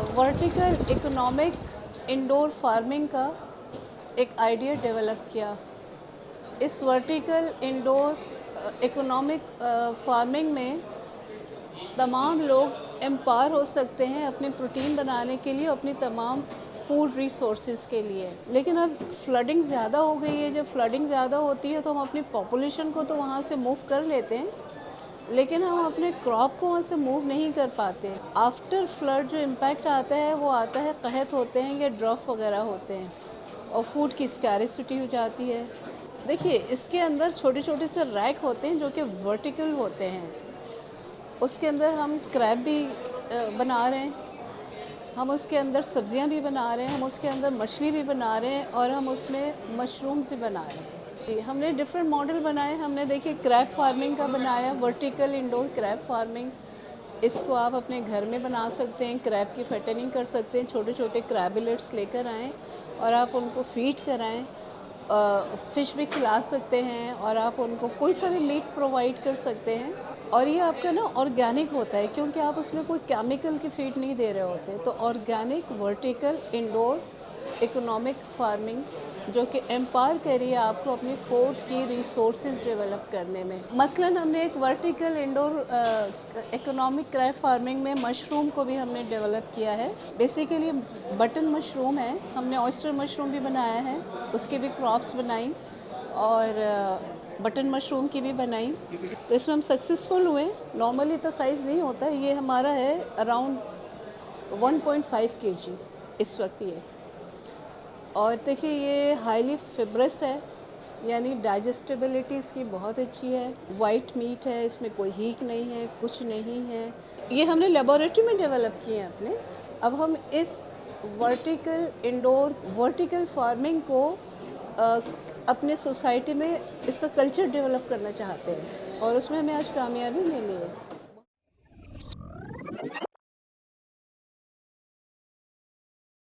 Vertical economic indoor farming का एक idea develop किया। इस वर्टिकल इंडोर इकोनॉमिक फार्मिंग में तमाम लोग एम्पावर हो सकते हैं अपने प्रोटीन बनाने के लिए, अपनी तमाम फूड रिसोर्सेज के लिए। लेकिन अब फ्लडिंग ज़्यादा हो गई है। जब फ्लडिंग ज़्यादा होती है तो हम अपनी पॉपुलेशन को तो वहाँ से मूव कर लेते हैं, लेकिन हम अपने क्रॉप को वहाँ से मूव नहीं कर पाते। आफ्टर फ्लड जो इम्पैक्ट आता है वो आता है, कहत होते हैं या ड्रॉफ वगैरह होते हैं और फूड की स्कैरिसिटी हो जाती है। देखिए, इसके अंदर छोटे छोटे से रैक होते हैं जो कि वर्टिकल होते हैं। उसके अंदर हम क्रैब भी बना रहे हैं, हम उसके अंदर सब्जियां भी बना रहे हैं, हम उसके अंदर मछली भी बना रहे हैं और हम उसमें मशरूम्स भी बना रहे हैं। हमने डिफरेंट मॉडल बनाए। हमने देखिए क्रैब फार्मिंग का बनाया, वर्टिकल इंडोर क्रैब फार्मिंग। इसको आप अपने घर में बना सकते हैं, क्रैब की फैटनिंग कर सकते हैं। छोटे छोटे क्रैबलेट्स लेकर आएँ और आप उनको फीड कराएँ। फ़िश भी खिला सकते हैं और आप उनको कोई सा भी मीट प्रोवाइड कर सकते हैं। और ये आपका ना ऑर्गेनिक होता है, क्योंकि आप उसमें कोई केमिकल की फीड नहीं दे रहे होते। तो organic vertical indoor economic farming जो कि एम्पावर कर रही है आपको अपनी फूड की रिसोर्सेज डेवलप करने में। मसलन हमने एक vertical indoor economic crab farming में मशरूम को भी हमने डेवलप किया है। बेसिकली बटन मशरूम है, हमने ऑयस्टर मशरूम भी बनाया है, उसकी भी क्रॉप्स बनाई और बटन मशरूम की भी बनाई। तो इसमें हम सक्सेसफुल हुए। नॉर्मली तो साइज़ नहीं होता, ये हमारा है अराउंड 1.5 kg इस वक्त ये। और देखिए ये हाईली फिब्रस है, यानी डाइजेस्टिबिलिटी इसकी बहुत अच्छी है। वाइट मीट है, इसमें कोई हीक नहीं है, कुछ नहीं है। ये हमने लेबोरेटरी में डेवलप किए हैं अपने। अब हम इस वर्टिकल इंडोर वर्टिकल फार्मिंग को अपने सोसाइटी में इसका कल्चर डेवलप करना चाहते हैं और उसमें हमें आज कामयाबी मिली है।